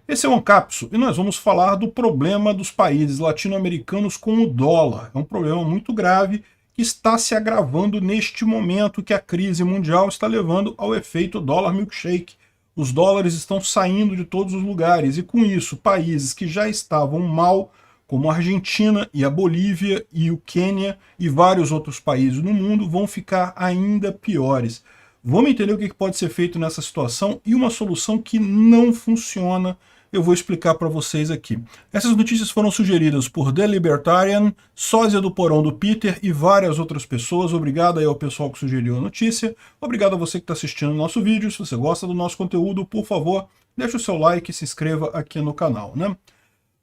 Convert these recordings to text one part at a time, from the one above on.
Esse é o Ancapso e nós vamos falar do problema dos países latino-americanos com o dólar. É um problema muito grave que está se agravando neste momento que a crise mundial está levando ao efeito dólar milkshake. Os dólares estão saindo de todos os lugares e com isso países que já estavam mal, como a Argentina e a Bolívia e o Quênia e vários outros países no mundo, vão ficar ainda piores. Vamos entender o que pode ser feito nessa situação e uma solução que não funciona. Eu vou explicar para vocês aqui. Essas notícias foram sugeridas por The Libertarian, sósia do porão do Peter e várias outras pessoas. Obrigado aí ao pessoal que sugeriu a notícia. Obrigado a você que está assistindo o nosso vídeo. Se você gosta do nosso conteúdo, por favor, deixe o seu like e se inscreva aqui no canal, né?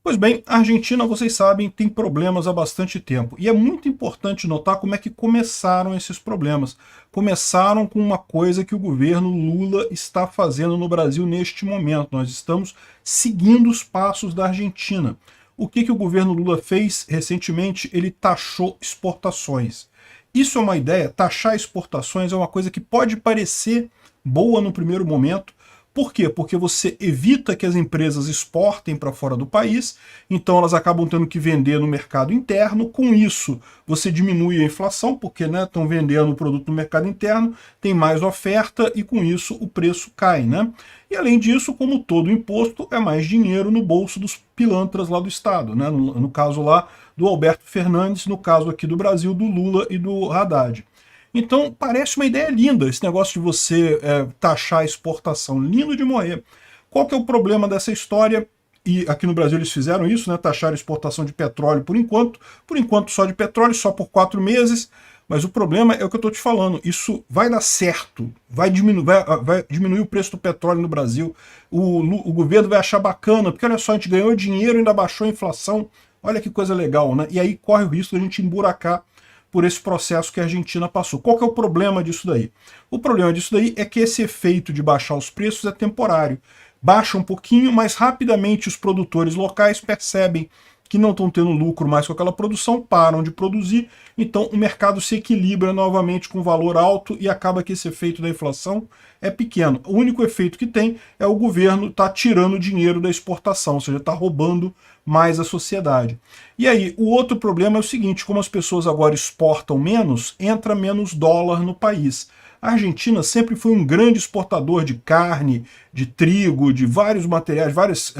Pois bem, a Argentina, vocês sabem, tem problemas há bastante tempo. E é muito importante notar como é que começaram esses problemas. Começaram com uma coisa que o governo Lula está fazendo no Brasil neste momento. Nós estamos seguindo os passos da Argentina. O que o governo Lula fez recentemente? Ele taxou exportações. Isso é uma ideia, taxar exportações é uma coisa que pode parecer boa no primeiro momento. Por quê? Porque você evita que as empresas exportem para fora do país, então elas acabam tendo que vender no mercado interno. Com isso, você diminui a inflação, porque estão vendendo o produto no mercado interno, tem mais oferta e com isso o preço cai, né? E além disso, como todo imposto, é mais dinheiro no bolso dos pilantras lá do Estado, né? No caso lá do Alberto Fernandes, no caso aqui do Brasil, do Lula e do Haddad. Então, parece uma ideia linda esse negócio de você taxar a exportação. Lindo de morrer. Qual que é o problema dessa história? E aqui no Brasil eles fizeram isso, né? Taxar a exportação de petróleo por enquanto só de petróleo, só por 4 meses. Mas o problema é o que eu estou te falando. Isso vai dar certo, vai diminuir o preço do petróleo no Brasil. O governo vai achar bacana, porque olha só, a gente ganhou dinheiro e ainda baixou a inflação. Olha que coisa legal, né? E aí corre o risco de a gente emburacar por esse processo que a Argentina passou. Qual que é o problema disso daí? O problema disso daí é que esse efeito de baixar os preços é temporário. Baixa um pouquinho, mas rapidamente os produtores locais percebem que não estão tendo lucro mais com aquela produção, param de produzir, então o mercado se equilibra novamente com valor alto e acaba que esse efeito da inflação é pequeno. O único efeito que tem é o governo estar tirando dinheiro da exportação, ou seja, está roubando mais a sociedade. E aí, o outro problema é o seguinte, como as pessoas agora exportam menos, entra menos dólar no país. A Argentina sempre foi um grande exportador de carne, de trigo, de vários materiais, várias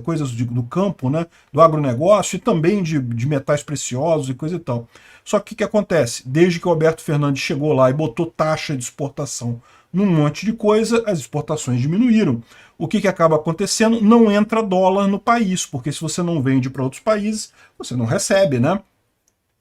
coisas do campo, né, do agronegócio e também de metais preciosos e coisa e tal. Só que o que acontece? Desde que o Alberto Fernandes chegou lá e botou taxa de exportação num monte de coisa, as exportações diminuíram. O que acaba acontecendo? Não entra dólar no país, porque se você não vende para outros países, você não recebe, né?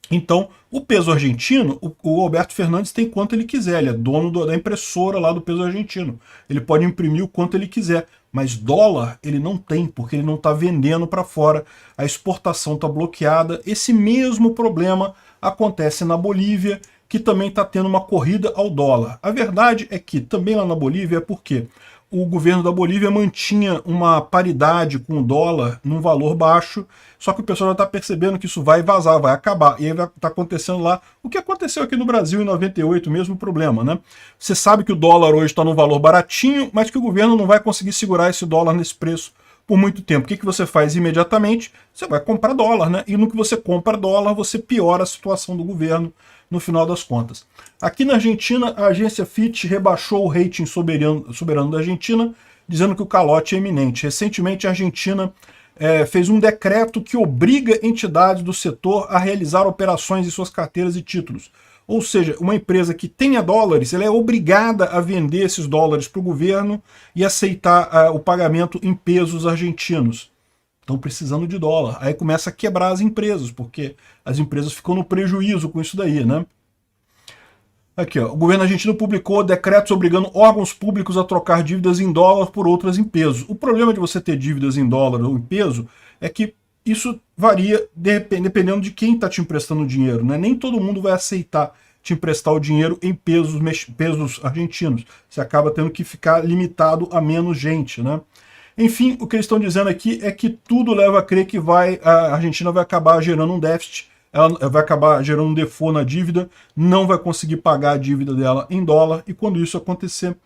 Então, o peso argentino, o Alberto Fernandes tem quanto ele quiser, ele é dono da impressora lá do peso argentino. Ele pode imprimir o quanto ele quiser, mas dólar ele não tem, porque ele não está vendendo para fora, a exportação está bloqueada. Esse mesmo problema acontece na Bolívia, que também está tendo uma corrida ao dólar. A verdade é que também lá na Bolívia é porque o governo da Bolívia mantinha uma paridade com o dólar num valor baixo, só que o pessoal já está percebendo que isso vai vazar, vai acabar. E aí vai estar acontecendo lá o que aconteceu aqui no Brasil em 98, mesmo problema, né? Você sabe que o dólar hoje está num valor baratinho, mas que o governo não vai conseguir segurar esse dólar nesse preço por muito tempo. O que você faz imediatamente? Você vai comprar dólar, né? E no que você compra dólar, você piora a situação do governo no final das contas. Aqui na Argentina, a agência Fitch rebaixou o rating soberano da Argentina, dizendo que o calote é iminente. Recentemente, a Argentina fez um decreto que obriga entidades do setor a realizar operações em suas carteiras e títulos. Ou seja, uma empresa que tenha dólares, ela é obrigada a vender esses dólares para o governo e aceitar o pagamento em pesos argentinos. Estão precisando de dólar. Aí começa a quebrar as empresas, porque as empresas ficam no prejuízo com isso daí, né? Aqui, ó, o governo argentino publicou decretos obrigando órgãos públicos a trocar dívidas em dólar por outras em peso. O problema de você ter dívidas em dólar ou em peso é que isso varia dependendo de quem está te emprestando o dinheiro, né? Nem todo mundo vai aceitar te emprestar o dinheiro em pesos argentinos. Você acaba tendo que ficar limitado a menos gente, né? Enfim, o que eles estão dizendo aqui é que tudo leva a crer que a Argentina vai acabar gerando um déficit, ela vai acabar gerando um default na dívida, não vai conseguir pagar a dívida dela em dólar, e quando isso acontecer,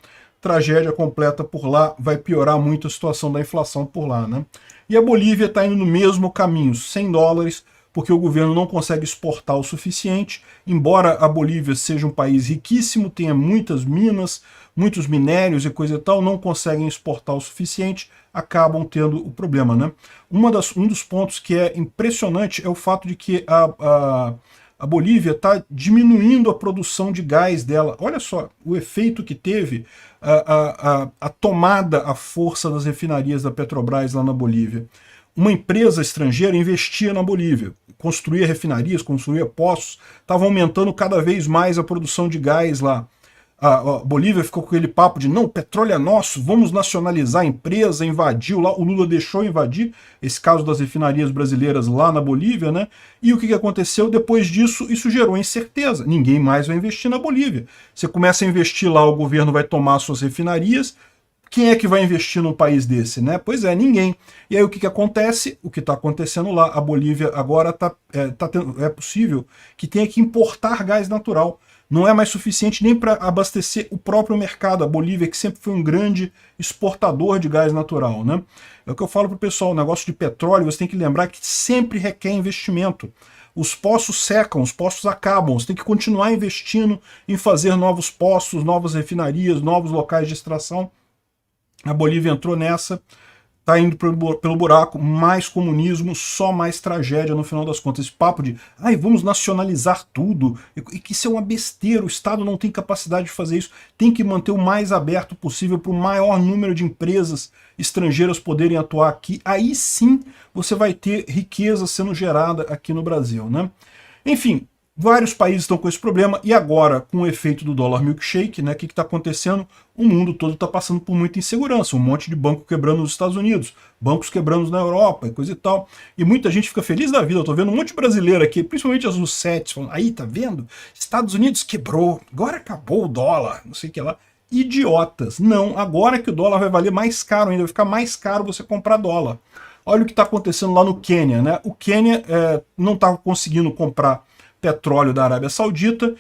tragédia completa por lá, vai piorar muito a situação da inflação por lá, né? E a Bolívia está indo no mesmo caminho, 100 dólares, porque o governo não consegue exportar o suficiente, embora a Bolívia seja um país riquíssimo, tenha muitas minas, muitos minérios e coisa e tal, não conseguem exportar o suficiente, acabam tendo o problema, né? Um dos pontos que é impressionante é o fato de que a Bolívia está diminuindo a produção de gás dela. Olha só o efeito que teve a tomada à força das refinarias da Petrobras lá na Bolívia. Uma empresa estrangeira investia na Bolívia, construía refinarias, construía poços, estava aumentando cada vez mais a produção de gás lá. A Bolívia ficou com aquele papo de não, petróleo é nosso, vamos nacionalizar a empresa, invadiu lá, o Lula deixou invadir, esse caso das refinarias brasileiras lá na Bolívia, né? E o que aconteceu depois disso? Isso gerou incerteza, ninguém mais vai investir na Bolívia. Você começa a investir lá, o governo vai tomar suas refinarias, quem é que vai investir num país desse, né? Pois é, ninguém. E aí o que acontece? O que está acontecendo lá, a Bolívia agora é possível que tenha que importar gás natural. Não é mais suficiente nem para abastecer o próprio mercado. A Bolívia, que sempre foi um grande exportador de gás natural, né? É o que eu falo para o pessoal, o negócio de petróleo, você tem que lembrar que sempre requer investimento. Os poços secam, os poços acabam, você tem que continuar investindo em fazer novos poços, novas refinarias, novos locais de extração. A Bolívia entrou nessa, está indo pelo buraco, mais comunismo, só mais tragédia no final das contas. Esse papo de, ai, vamos nacionalizar tudo, e que isso é uma besteira, o Estado não tem capacidade de fazer isso, tem que manter o mais aberto possível para o maior número de empresas estrangeiras poderem atuar aqui, aí sim você vai ter riqueza sendo gerada aqui no Brasil, né? Enfim, vários países estão com esse problema, e agora, com o efeito do dólar milkshake, né, o que está acontecendo? O mundo todo está passando por muita insegurança, um monte de banco quebrando nos Estados Unidos, bancos quebrando na Europa e coisa e tal. E muita gente fica feliz da vida, eu estou vendo um monte de brasileiro aqui, principalmente as U7, falando, aí, tá vendo? Estados Unidos quebrou, agora acabou o dólar, não sei o que lá. Idiotas, não, agora que o dólar vai valer mais caro ainda, vai ficar mais caro você comprar dólar. Olha o que está acontecendo lá no Quênia, né? O Quênia não está conseguindo comprar petróleo da Arábia Saudita,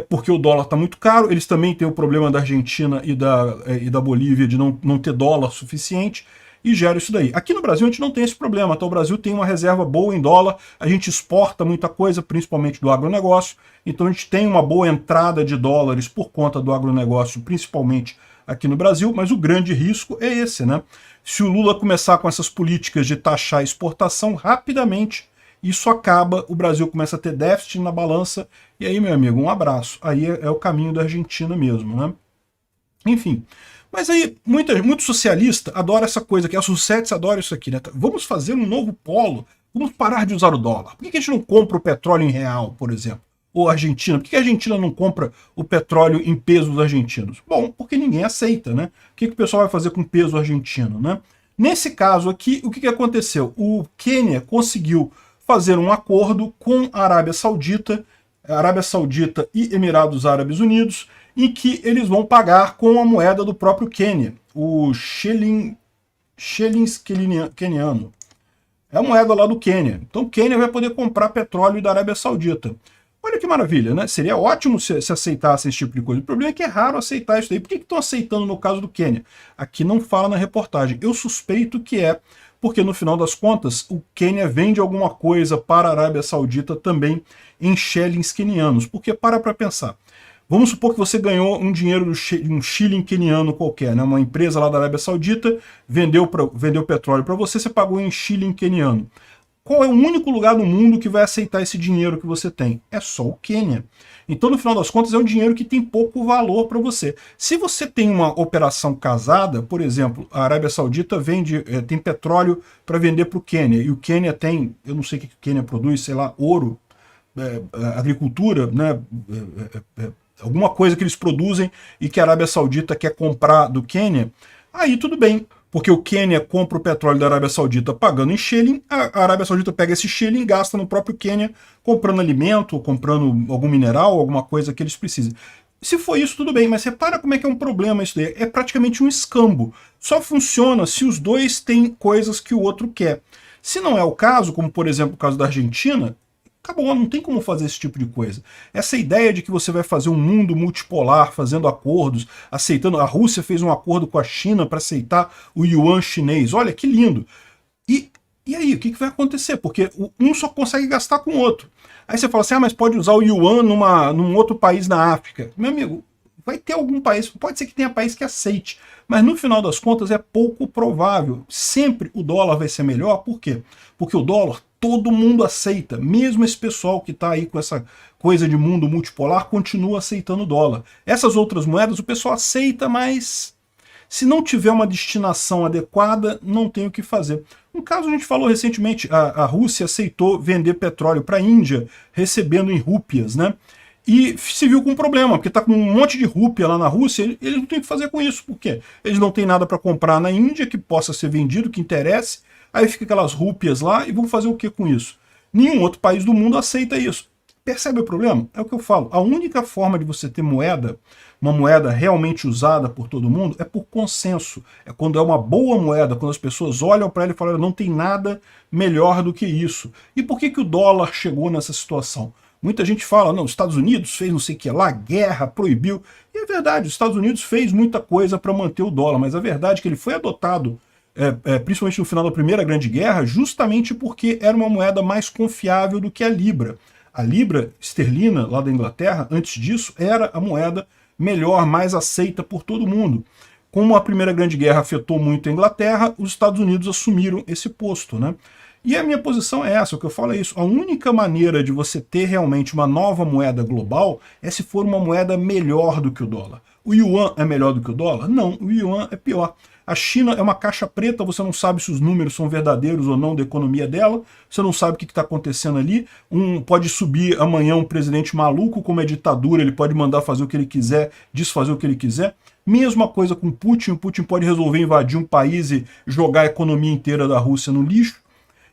porque o dólar está muito caro. Eles também têm o problema da Argentina e da Bolívia de não ter dólar suficiente, e gera isso daí. Aqui no Brasil a gente não tem esse problema, então o Brasil tem uma reserva boa em dólar, a gente exporta muita coisa, principalmente do agronegócio, então a gente tem uma boa entrada de dólares por conta do agronegócio, principalmente aqui no Brasil, mas o grande risco é esse, né? Se o Lula começar com essas políticas de taxar a exportação, rapidamente isso acaba, o Brasil começa a ter déficit na balança, e aí, meu amigo, um abraço. Aí é o caminho da Argentina mesmo, né? Enfim, mas aí, muito socialista adora essa coisa, que a Sucetes adora isso aqui, né? Vamos fazer um novo polo, vamos parar de usar o dólar. Por que a gente não compra o petróleo em real, por exemplo? Ou a Argentina, por que a Argentina não compra o petróleo em pesos argentinos? Bom, porque ninguém aceita, né? O que o pessoal vai fazer com o peso argentino, né? Nesse caso aqui, o que aconteceu? O Quênia conseguiu fazer um acordo com a Arábia Saudita e Emirados Árabes Unidos, em que eles vão pagar com a moeda do próprio Quênia, o shillings queniano. É a moeda lá do Quênia. Então o Quênia vai poder comprar petróleo da Arábia Saudita. Olha que maravilha, né? Seria ótimo se aceitasse esse tipo de coisa. O problema é que é raro aceitar isso daí. Por que estão aceitando no caso do Quênia? Aqui não fala na reportagem. Eu suspeito que é porque no final das contas o Quênia vende alguma coisa para a Arábia Saudita também em shillings quenianos. Porque para pensar, vamos supor que você ganhou um dinheiro de um shilling queniano qualquer, né? Uma empresa lá da Arábia Saudita vendeu petróleo para você, você pagou em shilling queniano. Qual é o único lugar no mundo que vai aceitar esse dinheiro que você tem? É só o Quênia. Então, no final das contas, é um dinheiro que tem pouco valor para você. Se você tem uma operação casada, por exemplo, a Arábia Saudita tem petróleo para vender para o Quênia, e o Quênia tem, eu não sei o que o Quênia produz, sei lá, ouro, agricultura, né, alguma coisa que eles produzem e que a Arábia Saudita quer comprar do Quênia, aí tudo bem. Porque o Quênia compra o petróleo da Arábia Saudita pagando em shilling, a Arábia Saudita pega esse shilling e gasta no próprio Quênia, comprando alimento, comprando algum mineral, alguma coisa que eles precisem. Se for isso, tudo bem, mas repara como é que é um problema isso daí. É praticamente um escambo. Só funciona se os dois têm coisas que o outro quer. Se não é o caso, como por exemplo o caso da Argentina, acabou, não tem como fazer esse tipo de coisa. Essa ideia de que você vai fazer um mundo multipolar, fazendo acordos, aceitando... A Rússia fez um acordo com a China para aceitar o yuan chinês. Olha, que lindo. E aí, o que vai acontecer? Porque um só consegue gastar com o outro. Aí você fala assim, mas pode usar o yuan num outro país na África. Meu amigo, vai ter algum país, pode ser que tenha país que aceite, mas no final das contas é pouco provável. Sempre o dólar vai ser melhor, por quê? Porque o dólar todo mundo aceita, mesmo esse pessoal que está aí com essa coisa de mundo multipolar continua aceitando o dólar. Essas outras moedas o pessoal aceita, mas se não tiver uma destinação adequada, não tem o que fazer. Um caso a gente falou recentemente, a Rússia aceitou vender petróleo para a Índia, recebendo em rúpias, né? E se viu com um problema, porque está com um monte de rúpia lá na Rússia, eles não têm o que fazer com isso. Por quê? Eles não têm nada para comprar na Índia que possa ser vendido, que interesse, aí fica aquelas rúpias lá e vão fazer o que com isso? Nenhum outro país do mundo aceita isso. Percebe o problema? É o que eu falo. A única forma de você ter moeda, uma moeda realmente usada por todo mundo, é por consenso. É quando é uma boa moeda, quando as pessoas olham para ela e falam, não tem nada melhor do que isso. E por que o dólar chegou nessa situação? Muita gente fala, não, os Estados Unidos fez não sei o que lá, guerra, proibiu. E é verdade, os Estados Unidos fez muita coisa para manter o dólar, mas a verdade é que ele foi adotado, principalmente no final da Primeira Grande Guerra, justamente porque era uma moeda mais confiável do que a Libra. A Libra esterlina, lá da Inglaterra, antes disso, era a moeda melhor, mais aceita por todo mundo. Como a Primeira Grande Guerra afetou muito a Inglaterra, os Estados Unidos assumiram esse posto, né? E a minha posição é essa, o que eu falo é isso. A única maneira de você ter realmente uma nova moeda global é se for uma moeda melhor do que o dólar. O yuan é melhor do que o dólar? Não, o yuan é pior. A China é uma caixa preta, você não sabe se os números são verdadeiros ou não da economia dela, você não sabe o que está acontecendo ali. Pode subir amanhã um presidente maluco, como é ditadura, ele pode mandar fazer o que ele quiser, desfazer o que ele quiser. Mesma coisa com Putin, o Putin pode resolver invadir um país e jogar a economia inteira da Rússia no lixo.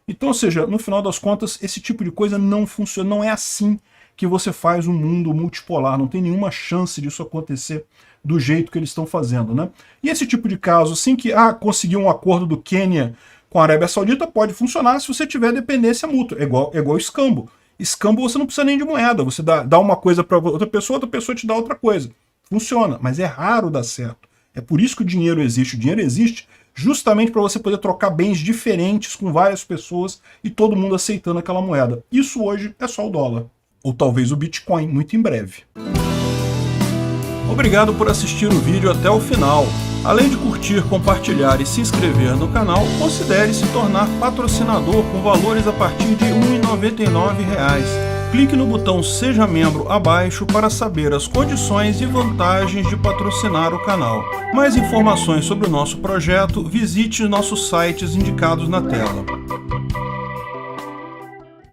Então, ou seja, no final das contas, esse tipo de coisa não funciona, não é assim que você faz um mundo multipolar, não tem nenhuma chance disso acontecer do jeito que eles estão fazendo, né? E esse tipo de caso, assim que conseguir um acordo do Quênia com a Arábia Saudita, pode funcionar se você tiver dependência mútua, é igual escambo. Escambo você não precisa nem de moeda, você dá uma coisa para outra pessoa te dá outra coisa. Funciona, mas é raro dar certo. É por isso que o dinheiro existe justamente para você poder trocar bens diferentes com várias pessoas e todo mundo aceitando aquela moeda. Isso hoje é só o dólar. Ou talvez o Bitcoin, muito em breve. Obrigado por assistir o vídeo até o final. Além de curtir, compartilhar e se inscrever no canal, considere se tornar patrocinador com valores a partir de R$ 1,99. Clique no botão Seja Membro abaixo para saber as condições e vantagens de patrocinar o canal. Mais informações sobre o nosso projeto, visite nossos sites indicados na tela.